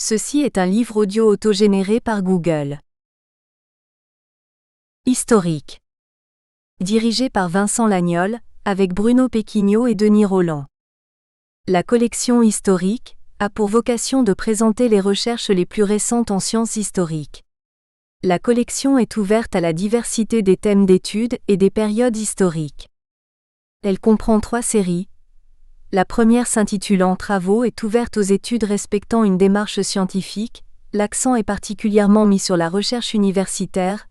Ceci est un livre audio autogénéré par Google. Historique. Dirigé par Vincent Lagnol, avec Bruno Péquignot et Denis Rolland. La collection historique a pour vocation de présenter les recherches les plus récentes en sciences historiques. La collection est ouverte à la diversité des thèmes d'études et des périodes historiques. Elle comprend 3 séries. La première s'intitulant Travaux est ouverte aux études respectant une démarche scientifique, l'accent est particulièrement mis sur la recherche universitaire,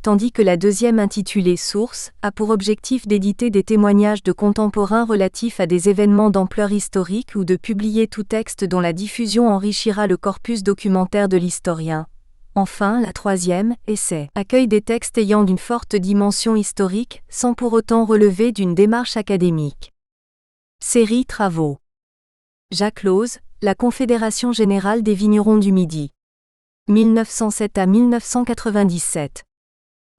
tandis que la deuxième intitulée Sources a pour objectif d'éditer des témoignages de contemporains relatifs à des événements d'ampleur historique ou de publier tout texte dont la diffusion enrichira le corpus documentaire de l'historien. Enfin, la troisième, Essais, accueille des textes ayant une forte dimension historique, sans pour autant relever d'une démarche académique. Série Travaux. Jacques Lose, la Confédération générale des vignerons du Midi. 1907 à 1997.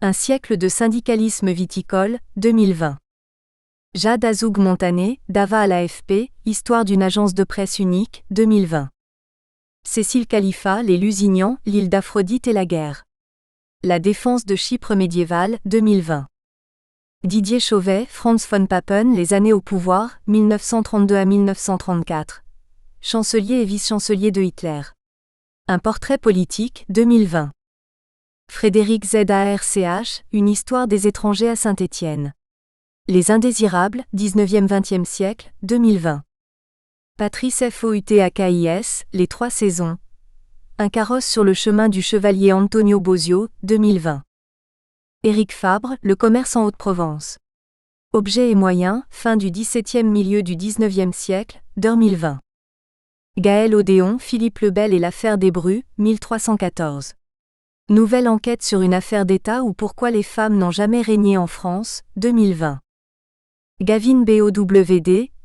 Un siècle de syndicalisme viticole, 2020. Jade Azoug-Montané, d'Ava à l'AFP, Histoire d'une agence de presse unique, 2020. Cécile Khalifa, Les Lusignans, l'île d'Aphrodite et la guerre. La défense de Chypre médiévale, 2020. Didier Chauvet, Franz von Papen, Les années au pouvoir, 1932 à 1934. Chancelier et vice-chancelier de Hitler. Un portrait politique, 2020. Frédéric Zarch, Une histoire des étrangers à Saint-Étienne. Les indésirables, 19e-20e siècle, 2020. Patrice Foutakis, Les 3 saisons. Un carrosse sur le chemin du chevalier Antonio Bosio, 2020. Éric Fabre, Le commerce en Haute-Provence. Objets et moyens, fin du XVIIe milieu du XIXe siècle, 2020. Gaël Odéon, Philippe le Bel et l'affaire des Brus, 1314. Nouvelle enquête sur une affaire d'État ou pourquoi les femmes n'ont jamais régné en France, 2020. Gavin Bowd,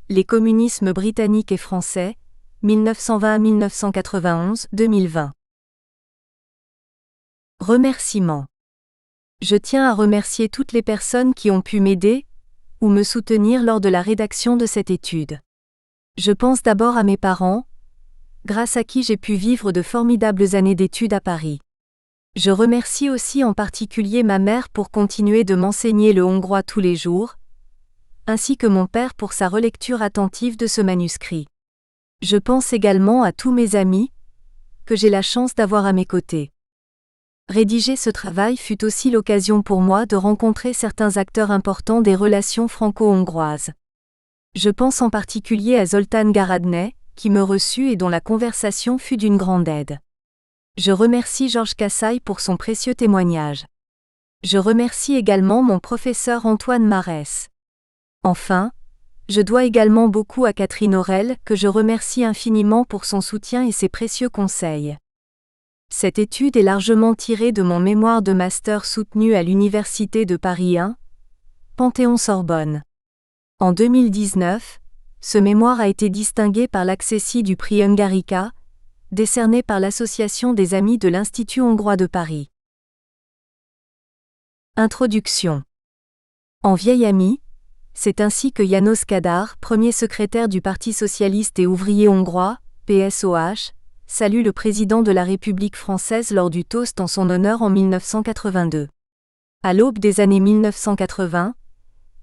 Les communismes britanniques et français, 1920 à 1991, 2020. Remerciements. Je tiens à remercier toutes les personnes qui ont pu m'aider ou me soutenir lors de la rédaction de cette étude. Je pense d'abord à mes parents, grâce à qui j'ai pu vivre de formidables années d'études à Paris. Je remercie aussi en particulier ma mère pour continuer de m'enseigner le hongrois tous les jours, ainsi que mon père pour sa relecture attentive de ce manuscrit. Je pense également à tous mes amis, que j'ai la chance d'avoir à mes côtés. Rédiger ce travail fut aussi l'occasion pour moi de rencontrer certains acteurs importants des relations franco-hongroises. Je pense en particulier à Zoltán Garadné, qui me reçut et dont la conversation fut d'une grande aide. Je remercie Georges Cassaille pour son précieux témoignage. Je remercie également mon professeur Antoine Marès. Enfin, je dois également beaucoup à Catherine Aurel, que je remercie infiniment pour son soutien et ses précieux conseils. Cette étude est largement tirée de mon mémoire de master soutenu à l'Université de Paris 1, Panthéon-Sorbonne. En 2019, ce mémoire a été distingué par l'accessit du prix Hungarica, décerné par l'Association des Amis de l'Institut hongrois de Paris. Introduction. En vieil ami, c'est ainsi que János Kadar, premier secrétaire du Parti socialiste et ouvrier hongrois, PSOH, salue le président de la République française lors du toast en son honneur en 1982. À l'aube des années 1980,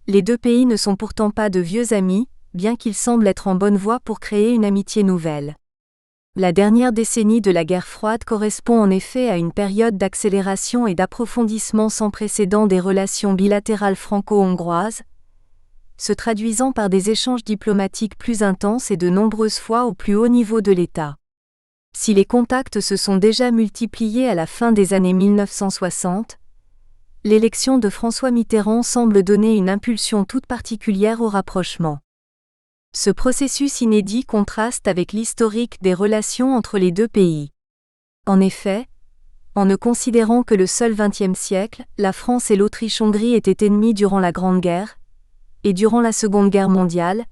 les deux pays ne sont pourtant pas de vieux amis, bien qu'ils semblent être en bonne voie pour créer une amitié nouvelle. La dernière décennie de la guerre froide correspond en effet à une période d'accélération et d'approfondissement sans précédent des relations bilatérales franco-hongroises, se traduisant par des échanges diplomatiques plus intenses et de nombreuses fois au plus haut niveau de l'État. Si les contacts se sont déjà multipliés à la fin des années 1960, l'élection de François Mitterrand semble donner une impulsion toute particulière au rapprochement. Ce processus inédit contraste avec l'historique des relations entre les deux pays. En effet, en ne considérant que le seul XXe siècle, la France et l'Autriche-Hongrie étaient ennemis durant la Grande Guerre, et durant la Seconde Guerre mondiale,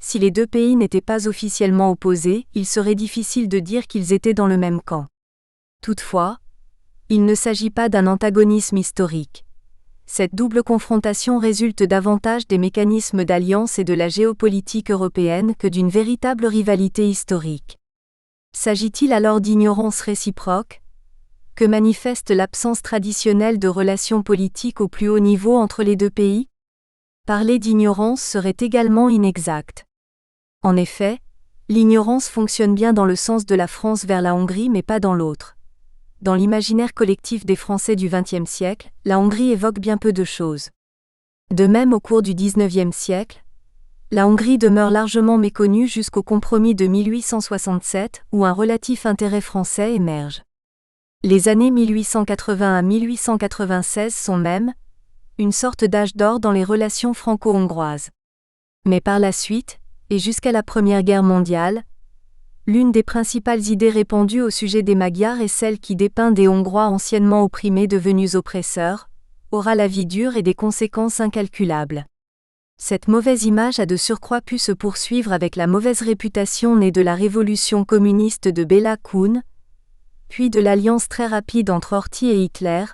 si les deux pays n'étaient pas officiellement opposés, il serait difficile de dire qu'ils étaient dans le même camp. Toutefois, il ne s'agit pas d'un antagonisme historique. Cette double confrontation résulte davantage des mécanismes d'alliance et de la géopolitique européenne que d'une véritable rivalité historique. S'agit-il alors d'ignorance réciproque ? Que manifeste l'absence traditionnelle de relations politiques au plus haut niveau entre les deux pays ? Parler d'ignorance serait également inexact. En effet, l'ignorance fonctionne bien dans le sens de la France vers la Hongrie mais pas dans l'autre. Dans l'imaginaire collectif des Français du XXe siècle, la Hongrie évoque bien peu de choses. De même au cours du XIXe siècle, la Hongrie demeure largement méconnue jusqu'au compromis de 1867 où un relatif intérêt français émerge. Les années 1880 à 1896 sont même une sorte d'âge d'or dans les relations franco-hongroises. Mais par la suite, et jusqu'à la Première Guerre mondiale, l'une des principales idées répandues au sujet des Magyars est celle qui dépeint des Hongrois anciennement opprimés devenus oppresseurs, aura la vie dure et des conséquences incalculables. Cette mauvaise image a de surcroît pu se poursuivre avec la mauvaise réputation née de la révolution communiste de Béla Kun, puis de l'alliance très rapide entre Horthy et Hitler,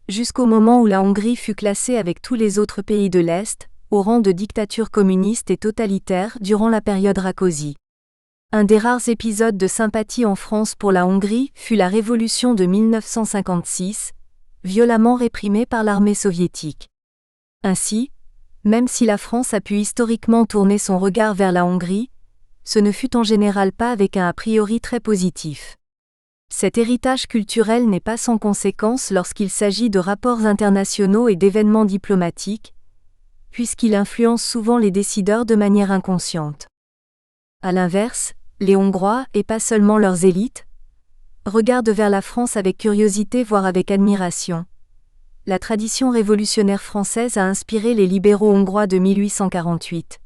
jusqu'au moment où la Hongrie fut classée avec tous les autres pays de l'Est, au rang de dictature communiste et totalitaire durant la période Rákosi. Un des rares épisodes de sympathie en France pour la Hongrie fut la révolution de 1956, violemment réprimée par l'armée soviétique. Ainsi, même si la France a pu historiquement tourner son regard vers la Hongrie, ce ne fut en général pas avec un a priori très positif. Cet héritage culturel n'est pas sans conséquence lorsqu'il s'agit de rapports internationaux et d'événements diplomatiques, puisqu'il influence souvent les décideurs de manière inconsciente. À l'inverse, les Hongrois, et pas seulement leurs élites, regardent vers la France avec curiosité voire avec admiration. La tradition révolutionnaire française a inspiré les libéraux hongrois de 1848.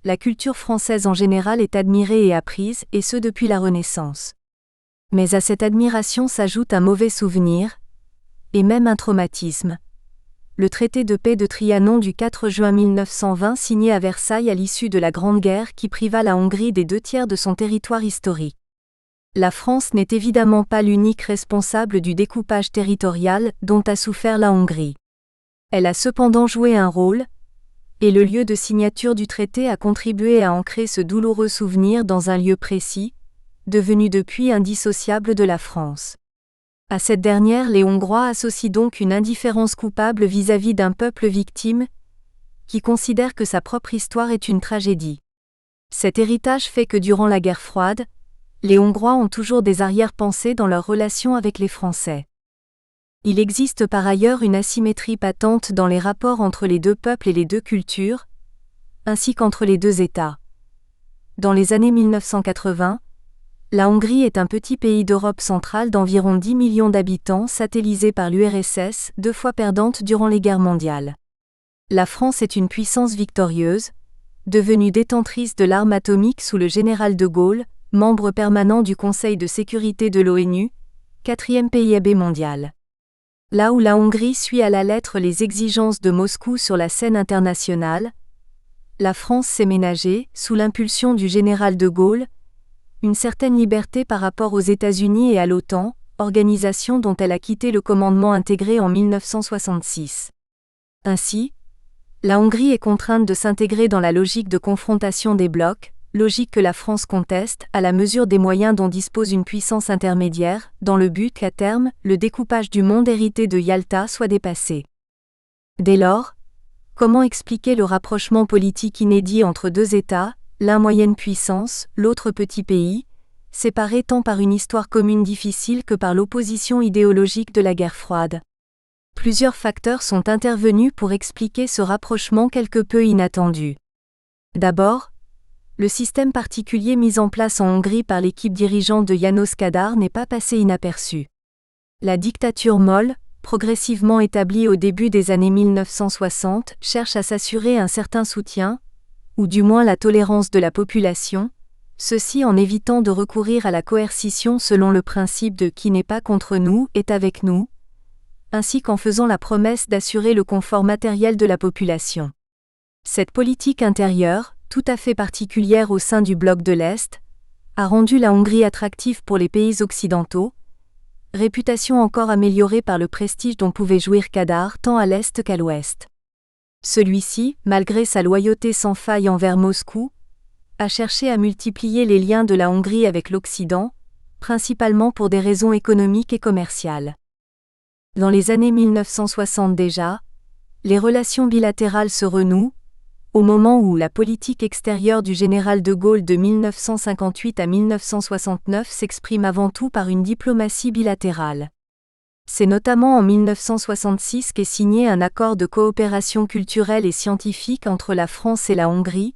La culture française en général est admirée et apprise, et ce depuis la Renaissance. Mais à cette admiration s'ajoute un mauvais souvenir, et même un traumatisme. Le traité de paix de Trianon du 4 juin 1920 signé à Versailles à l'issue de la Grande Guerre qui priva la Hongrie des 2/3 de son territoire historique. La France n'est évidemment pas l'unique responsable du découpage territorial dont a souffert la Hongrie. Elle a cependant joué un rôle, et le lieu de signature du traité a contribué à ancrer ce douloureux souvenir dans un lieu précis, devenu depuis indissociable de la France. À cette dernière, les Hongrois associent donc une indifférence coupable vis-à-vis d'un peuple victime, qui considère que sa propre histoire est une tragédie. Cet héritage fait que durant la guerre froide, les Hongrois ont toujours des arrière-pensées dans leur relation avec les Français. Il existe par ailleurs une asymétrie patente dans les rapports entre les deux peuples et les deux cultures, ainsi qu'entre les deux États. Dans les années 1980, la Hongrie est un petit pays d'Europe centrale d'environ 10 millions d'habitants satellisé par l'URSS, 2 fois perdante durant les guerres mondiales. La France est une puissance victorieuse, devenue détentrice de l'arme atomique sous le général de Gaulle, membre permanent du Conseil de sécurité de l'ONU, 4e PIB mondial. Là où la Hongrie suit à la lettre les exigences de Moscou sur la scène internationale, la France s'est ménagée, sous l'impulsion du général de Gaulle, une certaine liberté par rapport aux États-Unis et à l'OTAN, organisation dont elle a quitté le commandement intégré en 1966. Ainsi, la Hongrie est contrainte de s'intégrer dans la logique de confrontation des blocs, logique que la France conteste, à la mesure des moyens dont dispose une puissance intermédiaire, dans le but qu'à terme, le découpage du monde hérité de Yalta soit dépassé. Dès lors, comment expliquer le rapprochement politique inédit entre deux États, l'un moyenne puissance, l'autre petit pays, séparés tant par une histoire commune difficile que par l'opposition idéologique de la guerre froide? Plusieurs facteurs sont intervenus pour expliquer ce rapprochement quelque peu inattendu. D'abord, le système particulier mis en place en Hongrie par l'équipe dirigeante de János Kadar n'est pas passé inaperçu. La dictature molle, progressivement établie au début des années 1960, cherche à s'assurer un certain soutien, ou du moins la tolérance de la population, ceci en évitant de recourir à la coercition selon le principe de « qui n'est pas contre nous est avec nous », ainsi qu'en faisant la promesse d'assurer le confort matériel de la population. Cette politique intérieure, tout à fait particulière au sein du bloc de l'Est, a rendu la Hongrie attractive pour les pays occidentaux, réputation encore améliorée par le prestige dont pouvait jouir Kadar tant à l'Est qu'à l'Ouest. Celui-ci, malgré sa loyauté sans faille envers Moscou, a cherché à multiplier les liens de la Hongrie avec l'Occident, principalement pour des raisons économiques et commerciales. Dans les années 1960 déjà, les relations bilatérales se renouent, au moment où la politique extérieure du général de Gaulle de 1958 à 1969 s'exprime avant tout par une diplomatie bilatérale. C'est notamment en 1966 qu'est signé un accord de coopération culturelle et scientifique entre la France et la Hongrie,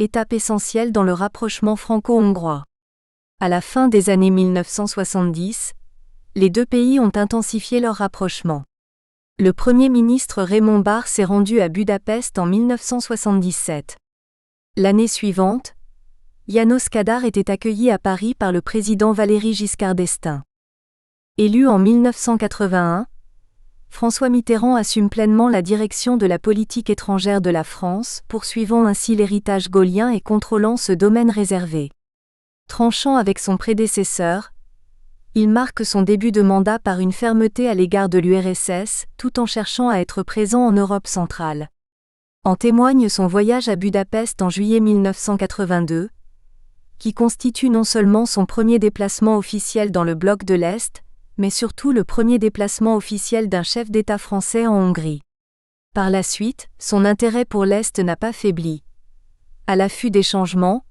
étape essentielle dans le rapprochement franco-hongrois. À la fin des années 1970, les deux pays ont intensifié leur rapprochement. Le Premier ministre Raymond Barre s'est rendu à Budapest en 1977. L'année suivante, János Kadar était accueilli à Paris par le président Valéry Giscard d'Estaing. Élu en 1981, François Mitterrand assume pleinement la direction de la politique étrangère de la France, poursuivant ainsi l'héritage gaullien et contrôlant ce domaine réservé. Tranchant avec son prédécesseur, il marque son début de mandat par une fermeté à l'égard de l'URSS, tout en cherchant à être présent en Europe centrale. En témoigne son voyage à Budapest en juillet 1982, qui constitue non seulement son premier déplacement officiel dans le bloc de l'Est, mais surtout le premier déplacement officiel d'un chef d'État français en Hongrie. Par la suite, son intérêt pour l'Est n'a pas faibli. À l'affût des changements,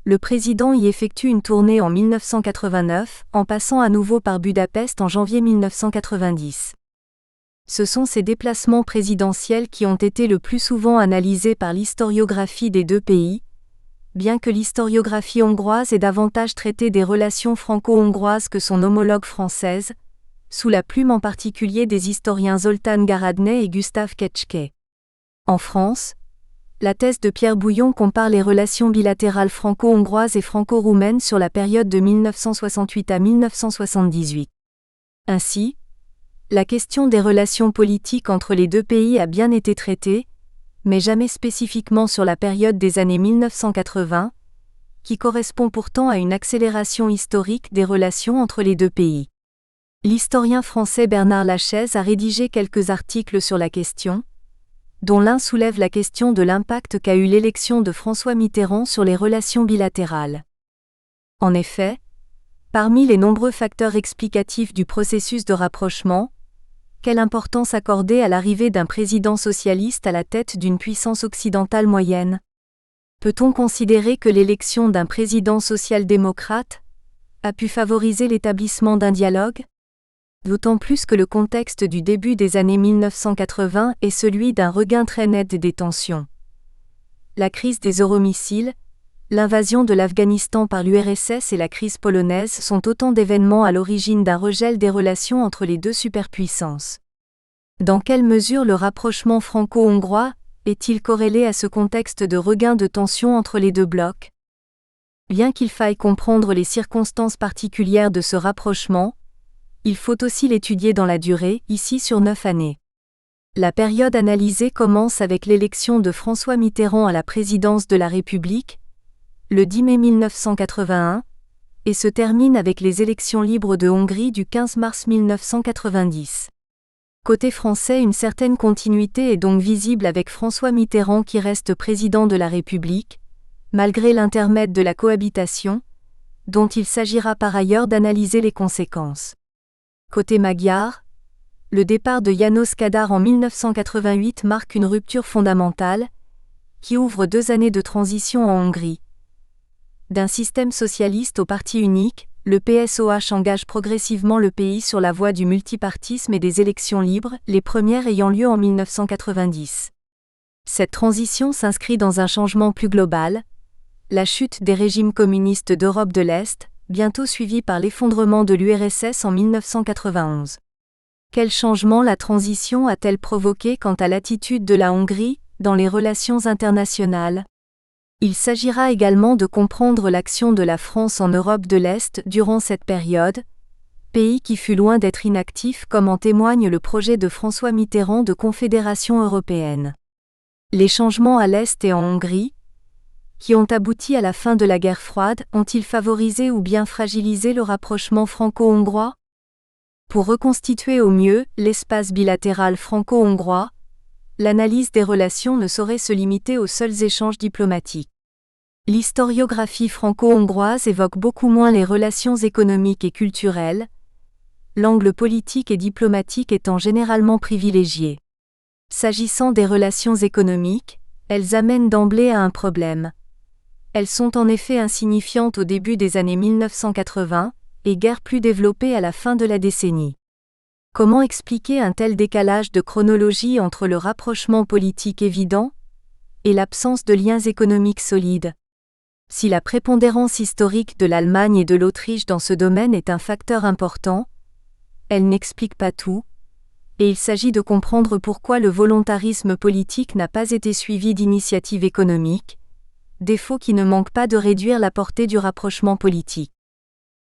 le président y effectue une tournée en 1989, en passant à nouveau par Budapest en janvier 1990. Ce sont ces déplacements présidentiels qui ont été le plus souvent analysés par l'historiographie des deux pays, bien que l'historiographie hongroise ait davantage traité des relations franco-hongroises que son homologue française, sous la plume en particulier des historiens Zoltán Garadné et Gustave Ketschke. En France, la thèse de Pierre Bouillon compare les relations bilatérales franco-hongroises et franco-roumaines sur la période de 1968 à 1978. Ainsi, la question des relations politiques entre les deux pays a bien été traitée, mais jamais spécifiquement sur la période des années 1980, qui correspond pourtant à une accélération historique des relations entre les deux pays. L'historien français Bernard Lachaise a rédigé quelques articles sur la question, dont l'un soulève la question de l'impact qu'a eu l'élection de François Mitterrand sur les relations bilatérales. En effet, parmi les nombreux facteurs explicatifs du processus de rapprochement, quelle importance accorder à l'arrivée d'un président socialiste à la tête d'une puissance occidentale moyenne ? Peut-on considérer que l'élection d'un président social-démocrate a pu favoriser l'établissement d'un dialogue ? D'autant plus que le contexte du début des années 1980 est celui d'un regain très net des tensions. La crise des euromissiles, l'invasion de l'Afghanistan par l'URSS et la crise polonaise sont autant d'événements à l'origine d'un regel des relations entre les deux superpuissances. Dans quelle mesure le rapprochement franco-hongrois est-il corrélé à ce contexte de regain de tensions entre les deux blocs ? Bien qu'il faille comprendre les circonstances particulières de ce rapprochement, il faut aussi l'étudier dans la durée, ici sur 9 années. La période analysée commence avec l'élection de François Mitterrand à la présidence de la République, le 10 mai 1981, et se termine avec les élections libres de Hongrie du 15 mars 1990. Côté français, une certaine continuité est donc visible avec François Mitterrand qui reste président de la République, malgré l'intermède de la cohabitation, dont il s'agira par ailleurs d'analyser les conséquences. Côté magyar, le départ de János Kadar en 1988 marque une rupture fondamentale, qui ouvre 2 années de transition en Hongrie. D'un système socialiste au parti unique, le PSOH engage progressivement le pays sur la voie du multipartisme et des élections libres, les premières ayant lieu en 1990. Cette transition s'inscrit dans un changement plus global, la chute des régimes communistes d'Europe de l'Est, bientôt suivi par l'effondrement de l'URSS en 1991. Quel changement la transition a-t-elle provoqué quant à l'attitude de la Hongrie dans les relations internationales ? Il s'agira également de comprendre l'action de la France en Europe de l'Est durant cette période, pays qui fut loin d'être inactif comme en témoigne le projet de François Mitterrand de Confédération européenne. Les changements à l'Est et en Hongrie, qui ont abouti à la fin de la guerre froide, ont-ils favorisé ou bien fragilisé le rapprochement franco-hongrois ? Pour reconstituer au mieux l'espace bilatéral franco-hongrois, l'analyse des relations ne saurait se limiter aux seuls échanges diplomatiques. L'historiographie franco-hongroise évoque beaucoup moins les relations économiques et culturelles, l'angle politique et diplomatique étant généralement privilégié. S'agissant des relations économiques, elles amènent d'emblée à un problème. Elles sont en effet insignifiantes au début des années 1980, et guère plus développées à la fin de la décennie. Comment expliquer un tel décalage de chronologie entre le rapprochement politique évident et l'absence de liens économiques solides ? Si la prépondérance historique de l'Allemagne et de l'Autriche dans ce domaine est un facteur important, elle n'explique pas tout, et il s'agit de comprendre pourquoi le volontarisme politique n'a pas été suivi d'initiatives économiques, défaut qui ne manque pas de réduire la portée du rapprochement politique.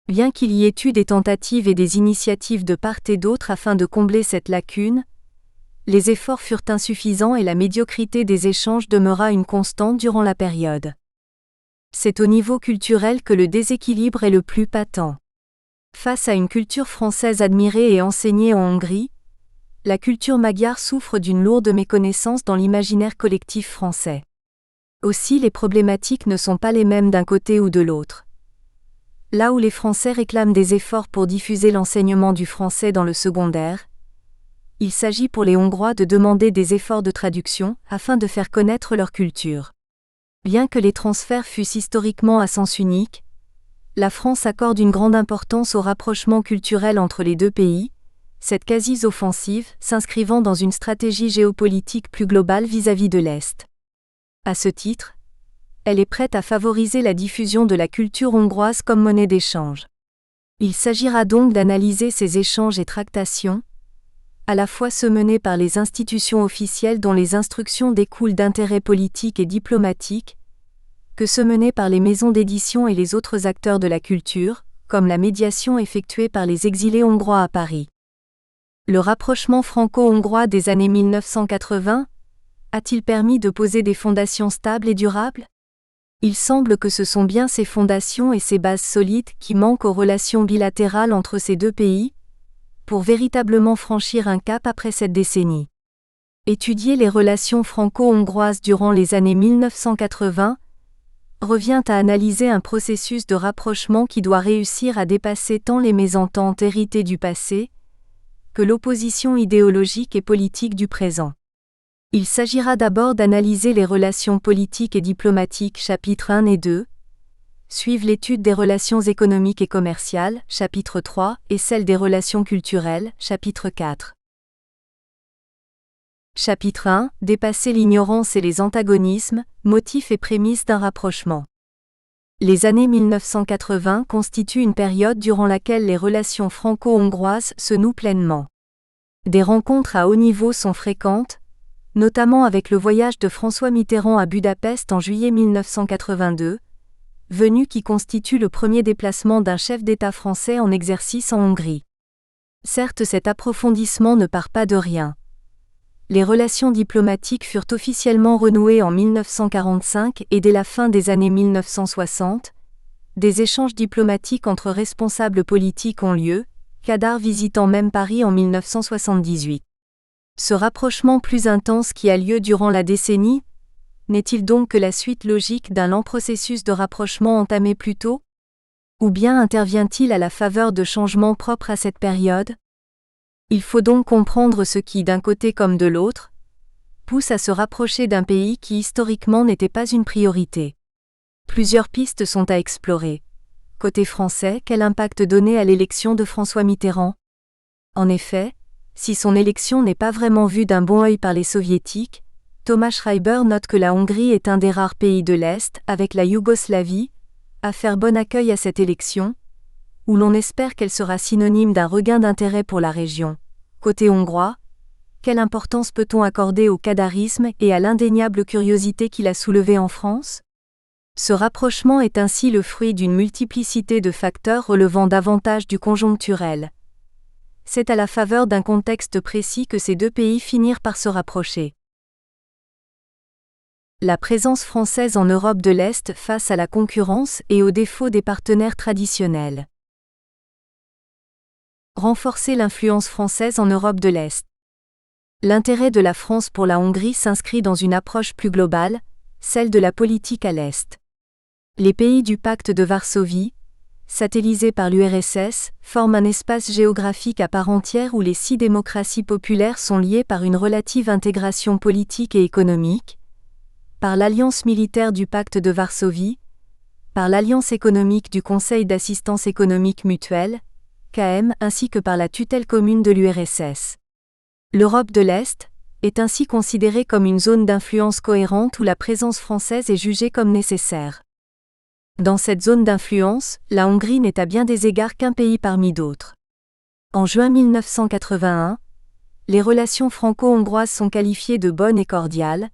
Bien qu'il y ait eu des tentatives et des initiatives de part et d'autre afin de combler cette lacune, les efforts furent insuffisants et la médiocrité des échanges demeura une constante durant la période. C'est au niveau culturel que le déséquilibre est le plus patent. Face à une culture française admirée et enseignée en Hongrie, la culture magyare souffre d'une lourde méconnaissance dans l'imaginaire collectif français. Aussi les problématiques ne sont pas les mêmes d'un côté ou de l'autre. Là où les Français réclament des efforts pour diffuser l'enseignement du français dans le secondaire, il s'agit pour les Hongrois de demander des efforts de traduction afin de faire connaître leur culture. Bien que les transferts fussent historiquement à sens unique, la France accorde une grande importance au rapprochement culturel entre les deux pays, cette quasi-offensive s'inscrivant dans une stratégie géopolitique plus globale vis-à-vis de l'Est. À ce titre, elle est prête à favoriser la diffusion de la culture hongroise comme monnaie d'échange. Il s'agira donc d'analyser ces échanges et tractations, à la fois ceux menés par les institutions officielles dont les instructions découlent d'intérêts politiques et diplomatiques, que ceux menés par les maisons d'édition et les autres acteurs de la culture, comme la médiation effectuée par les exilés hongrois à Paris. Le rapprochement franco-hongrois des années 1980 a-t-il permis de poser des fondations stables et durables ? Il semble que ce sont bien ces fondations et ces bases solides qui manquent aux relations bilatérales entre ces deux pays, pour véritablement franchir un cap après cette décennie. Étudier les relations franco-hongroises durant les années 1980 revient à analyser un processus de rapprochement qui doit réussir à dépasser tant les mésententes héritées du passé que l'opposition idéologique et politique du présent. Il s'agira d'abord d'analyser les relations politiques et diplomatiques chapitres 1 et 2, suivent l'étude des relations économiques et commerciales, chapitre 3, et celle des relations culturelles, chapitre 4. Chapitre 1, dépasser l'ignorance et les antagonismes, motifs et prémices d'un rapprochement. Les années 1980 constituent une période durant laquelle les relations franco-hongroises se nouent pleinement. Des rencontres à haut niveau sont fréquentes, notamment avec le voyage de François Mitterrand à Budapest en juillet 1982, venue qui constitue le premier déplacement d'un chef d'État français en exercice en Hongrie. Certes, cet approfondissement ne part pas de rien. Les relations diplomatiques furent officiellement renouées en 1945 et dès la fin des années 1960, des échanges diplomatiques entre responsables politiques ont lieu, Kadar visitant même Paris en 1978. Ce rapprochement plus intense qui a lieu durant la décennie, n'est-il donc que la suite logique d'un lent processus de rapprochement entamé plus tôt ? Ou bien intervient-il à la faveur de changements propres à cette période ? Il faut donc comprendre ce qui, d'un côté comme de l'autre, pousse à se rapprocher d'un pays qui historiquement n'était pas une priorité. Plusieurs pistes sont à explorer. Côté français, quel impact donner à l'élection de François Mitterrand ? En effet, si son élection n'est pas vraiment vue d'un bon œil par les soviétiques, Thomas Schreiber note que la Hongrie est un des rares pays de l'Est, avec la Yougoslavie, à faire bon accueil à cette élection, où l'on espère qu'elle sera synonyme d'un regain d'intérêt pour la région. Côté hongrois, quelle importance peut-on accorder au kadarisme et à l'indéniable curiosité qu'il a soulevée en France ? Ce rapprochement est ainsi le fruit d'une multiplicité de facteurs relevant davantage du conjoncturel. C'est à la faveur d'un contexte précis que ces deux pays finirent par se rapprocher. La présence française en Europe de l'Est face à la concurrence et aux défauts des partenaires traditionnels. Renforcer l'influence française en Europe de l'Est. L'intérêt de la France pour la Hongrie s'inscrit dans une approche plus globale, celle de la politique à l'Est. Les pays du pacte de Varsovie, satellisés par l'URSS, forment un espace géographique à part entière où les 6 démocraties populaires sont liées par une relative intégration politique et économique, par l'alliance militaire du pacte de Varsovie, par l'alliance économique du Conseil d'assistance économique mutuelle, KM, ainsi que par la tutelle commune de l'URSS. L'Europe de l'Est est ainsi considérée comme une zone d'influence cohérente où la présence française est jugée comme nécessaire. Dans cette zone d'influence, la Hongrie n'est à bien des égards qu'un pays parmi d'autres. En juin 1981, les relations franco-hongroises sont qualifiées de bonnes et cordiales,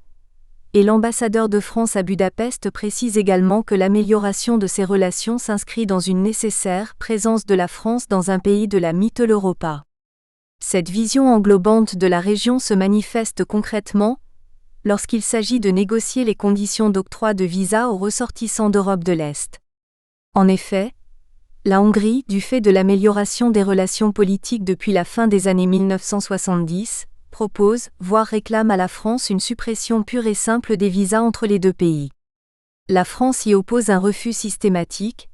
et l'ambassadeur de France à Budapest précise également que l'amélioration de ces relations s'inscrit dans une nécessaire présence de la France dans un pays de la Mitteleuropa. Cette vision englobante de la région se manifeste concrètement lorsqu'il s'agit de négocier les conditions d'octroi de visa aux ressortissants d'Europe de l'Est. En effet, la Hongrie, du fait de l'amélioration des relations politiques depuis la fin des années 1970, propose, voire réclame à la France une suppression pure et simple des visas entre les deux pays. La France y oppose un refus systématique,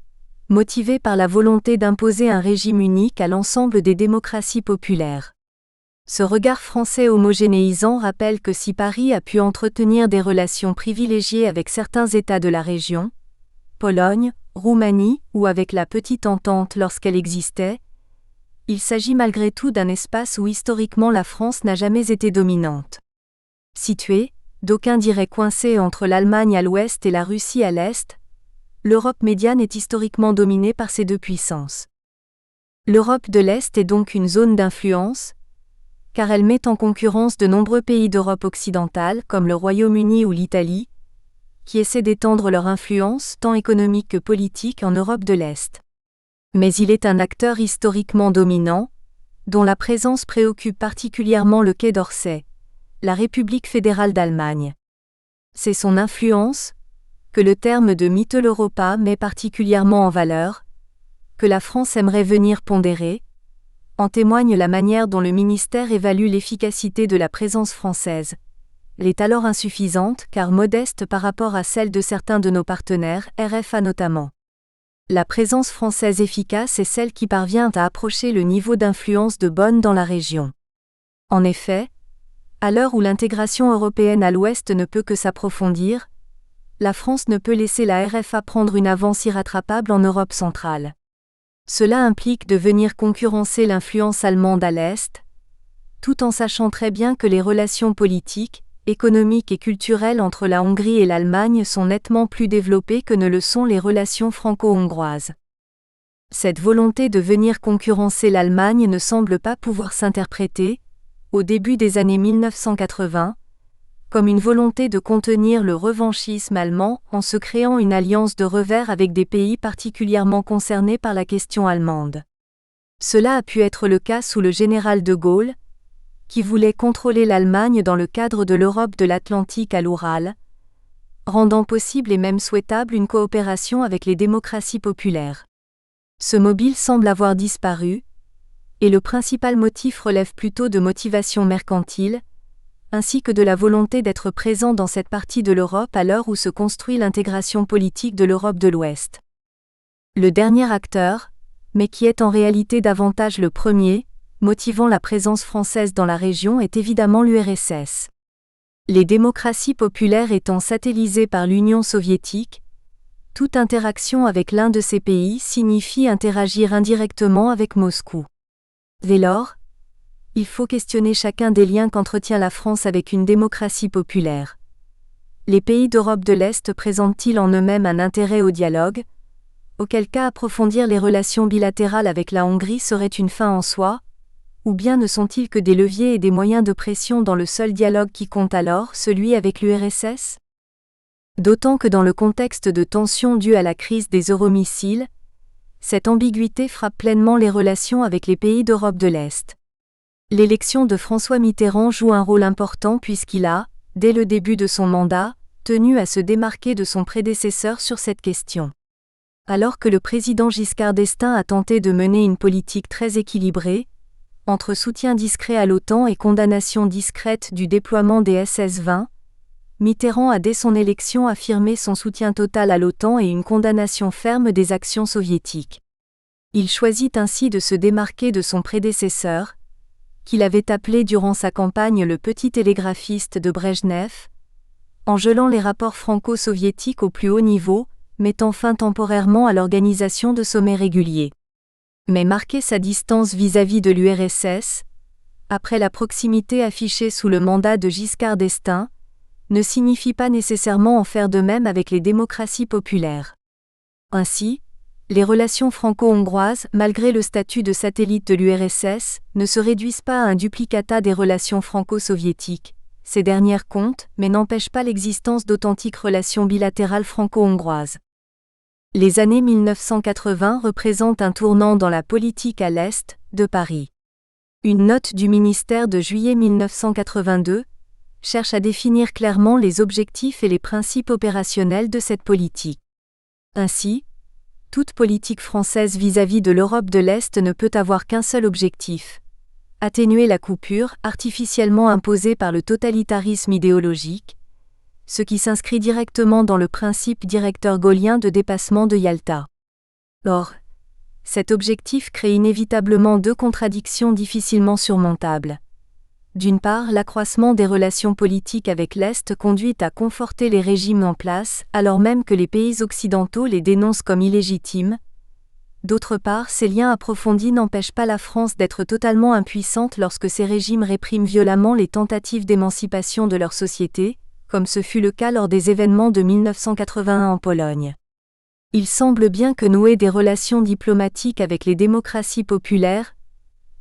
motivé par la volonté d'imposer un régime unique à l'ensemble des démocraties populaires. Ce regard français homogénéisant rappelle que si Paris a pu entretenir des relations privilégiées avec certains États de la région, Pologne, Roumanie ou avec la Petite Entente lorsqu'elle existait, il s'agit malgré tout d'un espace où historiquement la France n'a jamais été dominante. Située, d'aucuns diraient coincée entre l'Allemagne à l'ouest et la Russie à l'est, l'Europe médiane est historiquement dominée par ces deux puissances. L'Europe de l'Est est donc une zone d'influence, car elle met en concurrence de nombreux pays d'Europe occidentale comme le Royaume-Uni ou l'Italie, qui essaient d'étendre leur influence tant économique que politique en Europe de l'Est. Mais il est un acteur historiquement dominant, dont la présence préoccupe particulièrement le Quai d'Orsay, la République fédérale d'Allemagne. C'est son influence, que le terme de Mitteleuropa met particulièrement en valeur, que la France aimerait venir pondérer. En témoigne la manière dont le ministère évalue l'efficacité de la présence française. Elle est alors insuffisante car modeste par rapport à celle de certains de nos partenaires, RFA notamment. La présence française efficace est celle qui parvient à approcher le niveau d'influence de Bonn dans la région. En effet, à l'heure où l'intégration européenne à l'Ouest ne peut que s'approfondir, la France ne peut laisser la RFA prendre une avance irrattrapable en Europe centrale. Cela implique de venir concurrencer l'influence allemande à l'Est, tout en sachant très bien que les relations politiques, économiques et culturelles entre la Hongrie et l'Allemagne sont nettement plus développées que ne le sont les relations franco-hongroises. Cette volonté de venir concurrencer l'Allemagne ne semble pas pouvoir s'interpréter, au début des années 1980, comme une volonté de contenir le revanchisme allemand en se créant une alliance de revers avec des pays particulièrement concernés par la question allemande. Cela a pu être le cas sous le général de Gaulle, qui voulait contrôler l'Allemagne dans le cadre de l'Europe de l'Atlantique à l'Oural, rendant possible et même souhaitable une coopération avec les démocraties populaires. Ce mobile semble avoir disparu, et le principal motif relève plutôt de motivations mercantiles, ainsi que de la volonté d'être présent dans cette partie de l'Europe à l'heure où se construit l'intégration politique de l'Europe de l'Ouest. Le dernier acteur, mais qui est en réalité davantage le premier, motivant la présence française dans la région est évidemment l'URSS. Les démocraties populaires étant satellisées par l'Union soviétique, toute interaction avec l'un de ces pays signifie interagir indirectement avec Moscou. Dès lors, il faut questionner chacun des liens qu'entretient la France avec une démocratie populaire. Les pays d'Europe de l'Est présentent-ils en eux-mêmes un intérêt au dialogue ? Auquel cas approfondir les relations bilatérales avec la Hongrie serait une fin en soi ? Ou bien ne sont-ils que des leviers et des moyens de pression dans le seul dialogue qui compte alors, celui avec l'URSS ? D'autant que dans le contexte de tensions dues à la crise des euromissiles, cette ambiguïté frappe pleinement les relations avec les pays d'Europe de l'Est. L'élection de François Mitterrand joue un rôle important puisqu'il a, dès le début de son mandat, tenu à se démarquer de son prédécesseur sur cette question. Alors que le président Giscard d'Estaing a tenté de mener une politique très équilibrée, entre soutien discret à l'OTAN et condamnation discrète du déploiement des SS-20, Mitterrand a dès son élection affirmé son soutien total à l'OTAN et une condamnation ferme des actions soviétiques. Il choisit ainsi de se démarquer de son prédécesseur, qu'il avait appelé durant sa campagne le petit télégraphiste de Brejnev, en gelant les rapports franco-soviétiques au plus haut niveau, mettant fin temporairement à l'organisation de sommets réguliers. Mais marquer sa distance vis-à-vis de l'URSS, après la proximité affichée sous le mandat de Giscard d'Estaing, ne signifie pas nécessairement en faire de même avec les démocraties populaires. Ainsi, les relations franco-hongroises, malgré le statut de satellite de l'URSS, ne se réduisent pas à un duplicata des relations franco-soviétiques. Ces dernières comptent, mais n'empêchent pas l'existence d'authentiques relations bilatérales franco-hongroises. Les années 1980 représentent un tournant dans la politique à l'Est de Paris. Une note du ministère de juillet 1982 cherche à définir clairement les objectifs et les principes opérationnels de cette politique. Ainsi, toute politique française vis-à-vis de l'Europe de l'Est ne peut avoir qu'un seul objectif: atténuer la coupure artificiellement imposée par le totalitarisme idéologique, ce qui s'inscrit directement dans le principe directeur gaullien de dépassement de Yalta. Or, cet objectif crée inévitablement deux contradictions difficilement surmontables. D'une part, l'accroissement des relations politiques avec l'Est conduit à conforter les régimes en place, alors même que les pays occidentaux les dénoncent comme illégitimes. D'autre part, ces liens approfondis n'empêchent pas la France d'être totalement impuissante lorsque ces régimes répriment violemment les tentatives d'émancipation de leur société, comme ce fut le cas lors des événements de 1981 en Pologne. Il semble bien que nouer des relations diplomatiques avec les démocraties populaires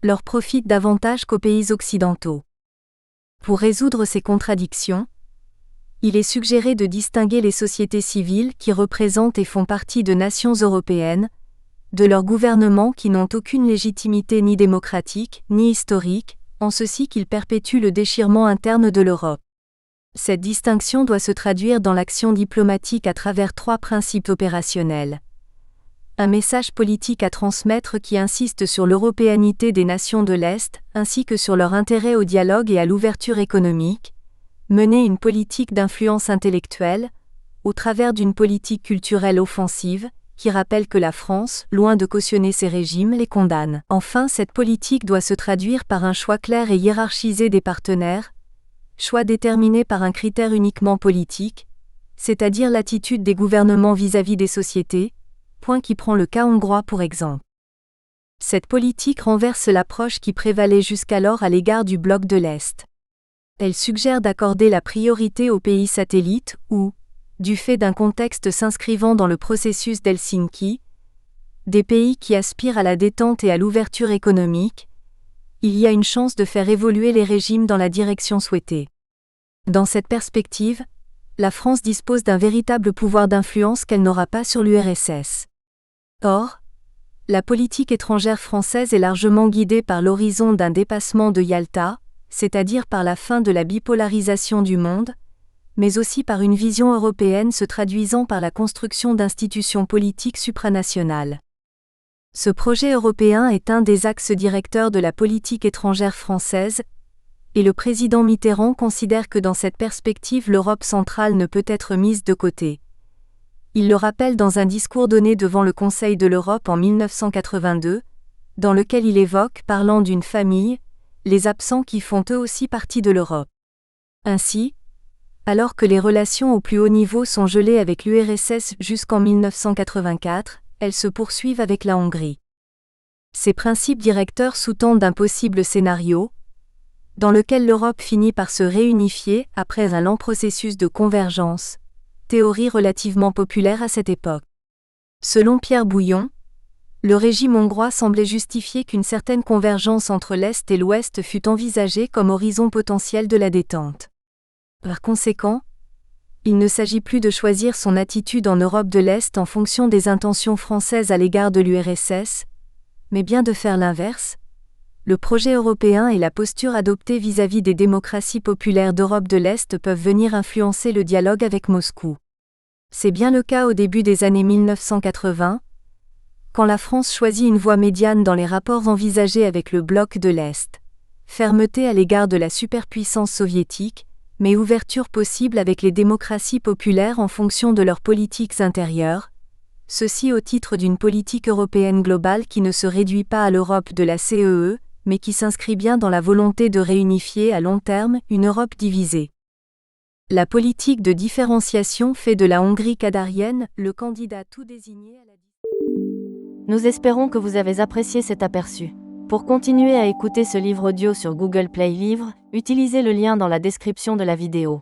leur profite davantage qu'aux pays occidentaux. Pour résoudre ces contradictions, il est suggéré de distinguer les sociétés civiles qui représentent et font partie de nations européennes, de leurs gouvernements qui n'ont aucune légitimité ni démocratique, ni historique, en ceci qu'ils perpétuent le déchirement interne de l'Europe. Cette distinction doit se traduire dans l'action diplomatique à travers trois principes opérationnels. Un message politique à transmettre qui insiste sur l'européanité des nations de l'Est, ainsi que sur leur intérêt au dialogue et à l'ouverture économique. Mener une politique d'influence intellectuelle, au travers d'une politique culturelle offensive, qui rappelle que la France, loin de cautionner ces régimes, les condamne. Enfin, cette politique doit se traduire par un choix clair et hiérarchisé des partenaires, choix déterminé par un critère uniquement politique, c'est-à-dire l'attitude des gouvernements vis-à-vis des sociétés, point qui prend le cas hongrois pour exemple. Cette politique renverse l'approche qui prévalait jusqu'alors à l'égard du bloc de l'Est. Elle suggère d'accorder la priorité aux pays satellites où, du fait d'un contexte s'inscrivant dans le processus d'Helsinki, des pays qui aspirent à la détente et à l'ouverture économique, il y a une chance de faire évoluer les régimes dans la direction souhaitée. Dans cette perspective, la France dispose d'un véritable pouvoir d'influence qu'elle n'aura pas sur l'URSS. Or, la politique étrangère française est largement guidée par l'horizon d'un dépassement de Yalta, c'est-à-dire par la fin de la bipolarisation du monde, mais aussi par une vision européenne se traduisant par la construction d'institutions politiques supranationales. Ce projet européen est un des axes directeurs de la politique étrangère française, et le président Mitterrand considère que dans cette perspective l'Europe centrale ne peut être mise de côté. Il le rappelle dans un discours donné devant le Conseil de l'Europe en 1982, dans lequel il évoque, parlant d'une famille, les absents qui font eux aussi partie de l'Europe. Ainsi, alors que les relations au plus haut niveau sont gelées avec l'URSS jusqu'en 1984, elles se poursuivent avec la Hongrie. Ces principes directeurs sous-tendent un possible scénario, dans lequel l'Europe finit par se réunifier après un lent processus de convergence, théorie relativement populaire à cette époque. Selon Pierre Bouillon, le régime hongrois semblait justifier qu'une certaine convergence entre l'Est et l'Ouest fût envisagée comme horizon potentiel de la détente. Par conséquent, il ne s'agit plus de choisir son attitude en Europe de l'Est en fonction des intentions françaises à l'égard de l'URSS, mais bien de faire l'inverse. Le projet européen et la posture adoptée vis-à-vis des démocraties populaires d'Europe de l'Est peuvent venir influencer le dialogue avec Moscou. C'est bien le cas au début des années 1980, quand la France choisit une voie médiane dans les rapports envisagés avec le bloc de l'Est. Fermeté à l'égard de la superpuissance soviétique, mais ouverture possible avec les démocraties populaires en fonction de leurs politiques intérieures, ceci au titre d'une politique européenne globale qui ne se réduit pas à l'Europe de la CEE, mais qui s'inscrit bien dans la volonté de réunifier à long terme une Europe divisée. La politique de différenciation fait de la Hongrie kadarienne le candidat tout désigné à la... Nous espérons que vous avez apprécié cet aperçu. Pour continuer à écouter ce livre audio sur Google Play Livres, utilisez le lien dans la description de la vidéo.